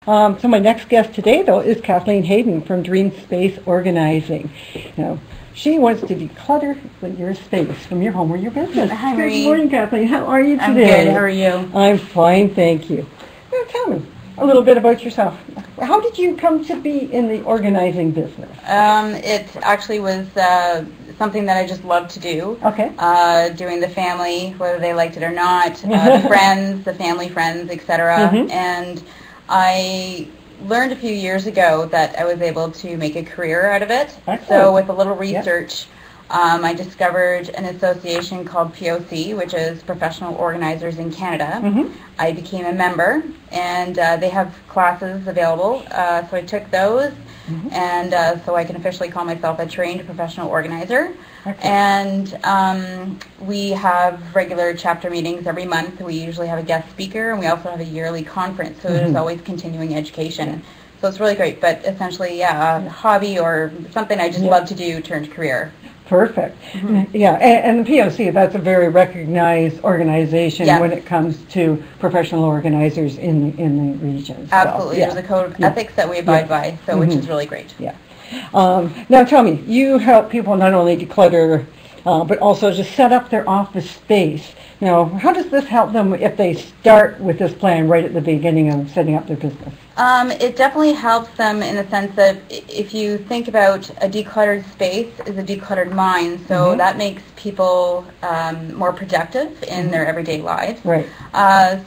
So my next guest today, though, is Kathleen Hayden from Dream Space Organizing. Now, she wants to declutter your space from your home or your business. Hi, Marie. Good morning, Kathleen. How are you today? I'm good. How are you? I'm fine, thank you. Now, tell me a little bit about yourself. How did you come to be in the organizing business? It actually was something that I just loved to do. Okay. Doing the family, whether they liked it or not, the friends, the family friends, etc. And I learned a few years ago that I was able to make a career out of it. Excellent. So with a little research, I discovered an association called POC, which is Professional Organizers in Canada. I became a member, and they have classes available, so I took those, and so I can officially call myself a trained professional organizer. And we have regular chapter meetings every month. We usually have a guest speaker, and we also have a yearly conference, so there's always continuing education. So it's really great, but essentially, yeah, a hobby or something I just love to do turned career. Perfect. Yeah, and the POC, that's a very recognized organization when it comes to professional organizers in the region. Absolutely. There's a code of ethics that we abide by, so which is really great. Yeah. Now tell me, you help people not only declutter, but also just set up their office space. Now, how does this help them if they start with this plan right at the beginning of setting up their business? It definitely helps them in the sense that if you think about a decluttered space is a decluttered mind, so that makes people more productive in their everyday lives. Right.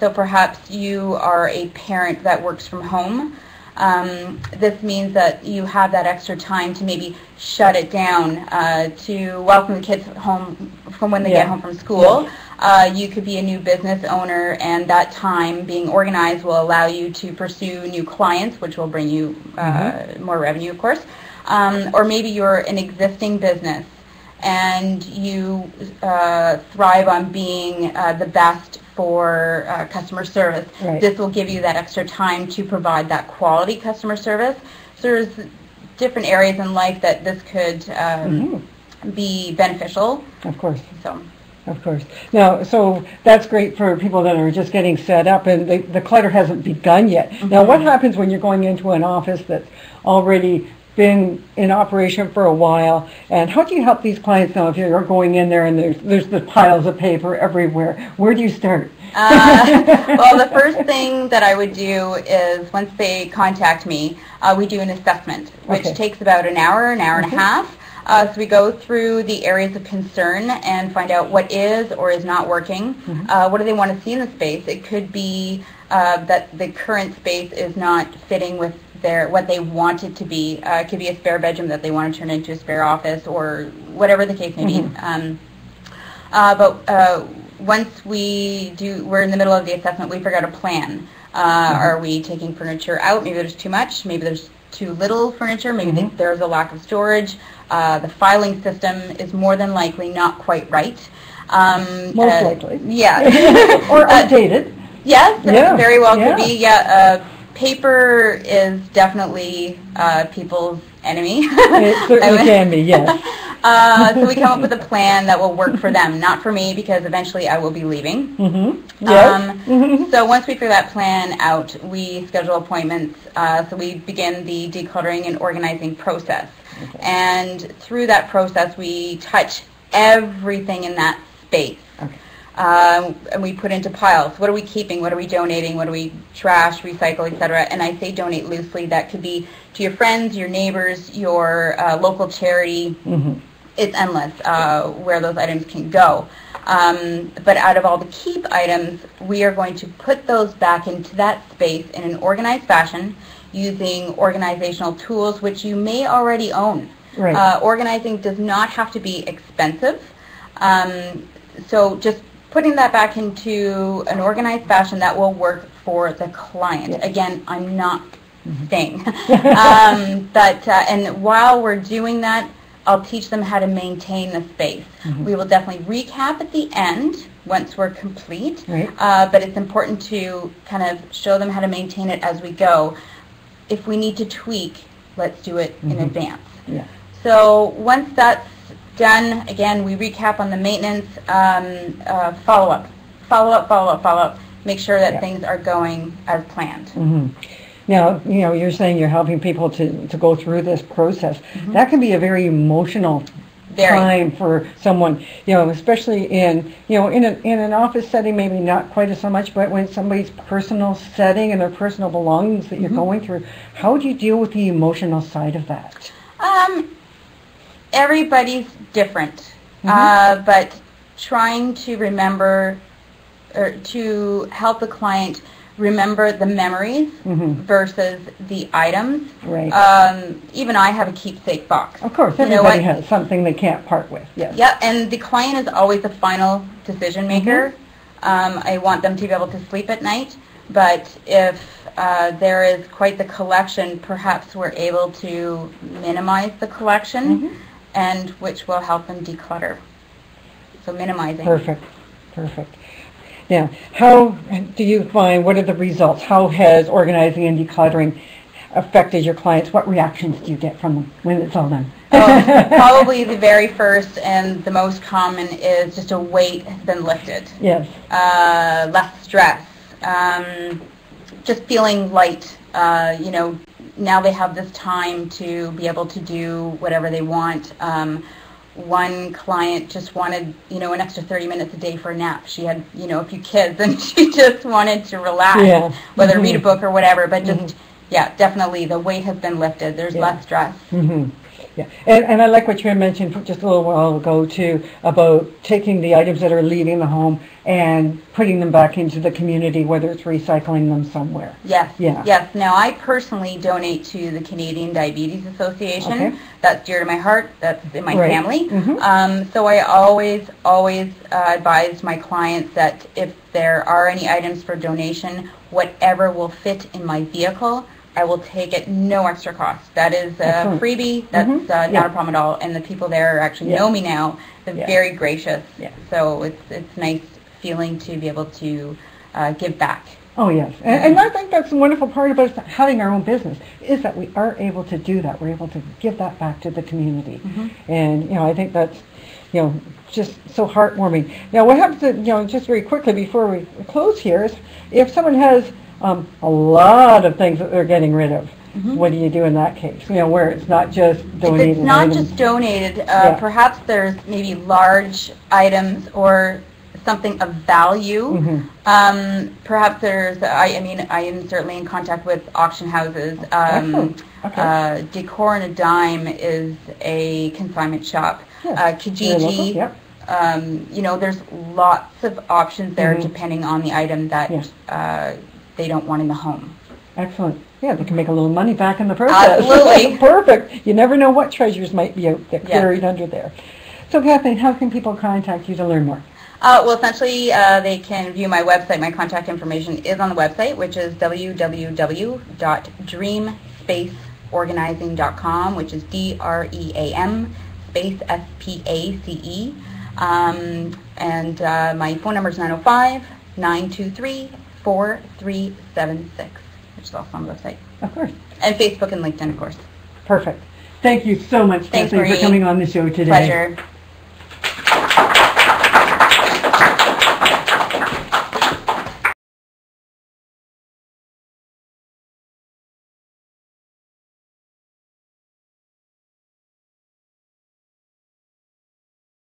So perhaps you are a parent that works from home. This means that you have that extra time to maybe shut it down, to welcome the kids home from when they get home from school. You could be a new business owner, and that time being organized will allow you to pursue new clients, which will bring you more revenue, of course. Or maybe you're an existing business and you thrive on being the best for customer service. This will give you that extra time to provide that quality customer service. So there's different areas in life that this could be beneficial. Of course. Of course. Now, so that's great for people that are just getting set up and the clutter hasn't begun yet. Now, what happens when you're going into an office that's already been in operation for a while, and how do you help these clients now if you're going in there and there's the piles of paper everywhere? Where do you start? Well, the first thing that I would do is once they contact me, we do an assessment, which takes about an hour and a half. So we go through the areas of concern and find out what is or is not working. What do they want to see in the space? It could be that the current space is not fitting with what they want it to be. It could be a spare bedroom that they want to turn into a spare office, or whatever the case may be. But once we're in the middle of the assessment, we figure out a plan. Are we taking furniture out? Maybe there's too much. Maybe there's too little furniture. Maybe there's a lack of storage. The filing system is more than likely not quite right. Most likely. Yeah. Or outdated. Yes, very well could be. Paper is definitely people's enemy. It certainly can be, yes. So we come up with a plan that will work for them, not for me, because eventually I will be leaving. So once we figure that plan out, we schedule appointments. So we begin the decluttering and organizing process. And through that process, we touch everything in that space. And we put into piles. What are we keeping? What are we donating? What do we trash, recycle, etc.? And I say donate loosely. That could be to your friends, your neighbors, your local charity. It's endless where those items can go. But out of all the keep items, we are going to put those back into that space in an organized fashion using organizational tools which you may already own. Organizing does not have to be expensive. So just putting that back into an organized fashion that will work for the client. Again, I'm not saying. And while we're doing that, I'll teach them how to maintain the space. We will definitely recap at the end once we're complete, but it's important to kind of show them how to maintain it as we go. If we need to tweak, let's do it in advance. So once that's done, again, we recap on the maintenance, follow up. Make sure that things are going as planned. Now, you're saying you're helping people to go through this process. That can be a very emotional time for someone, especially in an office setting, maybe not quite so much, but when somebody's personal setting and their personal belongings that you're going through, how do you deal with the emotional side of that? Everybody's different, but trying to remember or to help the client remember the memories versus the items. Right. Even I have a keepsake box. Of course, everybody has something they can't part with. Yes. Yeah, and the client is always the final decision maker. I want them to be able to sleep at night, but if there is quite the collection, perhaps we're able to minimize the collection, and which will help them declutter. So minimizing. Perfect. Now, how do you find, what are the results? How has organizing and decluttering affected your clients? What reactions do you get from them when it's all done? Probably the very first and the most common is just a weight has been lifted. Yes. Less stress. Just feeling light. Now they have this time to be able to do whatever they want. One client just wanted, an extra 30 minutes a day for a nap. She had, a few kids, and she just wanted to relax, whether read a book or whatever. But just, definitely the weight has been lifted. There's less stress. Yeah, and I like what you had mentioned just a little while ago too about taking the items that are leaving the home and putting them back into the community, whether it's recycling them somewhere. Yes. Yeah. Yes. Now I personally donate to the Canadian Diabetes Association. Okay. That's dear to my heart. That's in my family. So I always advise my clients that if there are any items for donation, whatever will fit in my vehicle, I will take it, no extra cost. That is a freebie. That's not a problem at all. And the people there actually know me now. They're very gracious. So it's nice feeling to be able to give back. Oh, yes. And I think that's the wonderful part about having our own business is that we are able to do that. We're able to give that back to the community. And, I think that's, just so heartwarming. Now, what happens, just very quickly before we close here is if someone has a lot of things that they're getting rid of. What do you do in that case? Where it's not just donated. If it's not just donated, perhaps there's maybe large items or something of value. Perhaps there's, I am certainly in contact with auction houses. Decor and a Dime is a consignment shop. Kijiji. There's lots of options there depending on the item that they don't want in the home. Excellent. Yeah, they can make a little money back in the process. Absolutely. Perfect. You never know what treasures might be out there, buried under there. So, Kathleen, how can people contact you to learn more? Well, essentially, they can view my website. My contact information is on the website, which is www.dreamspaceorganizing.com, which is DREAM space SPACE. And my phone number is 905-923-4376, which is also on the website. Of course. And Facebook and LinkedIn, of course. Perfect. Thank you so much, Kathleen, for coming on the show today. Pleasure.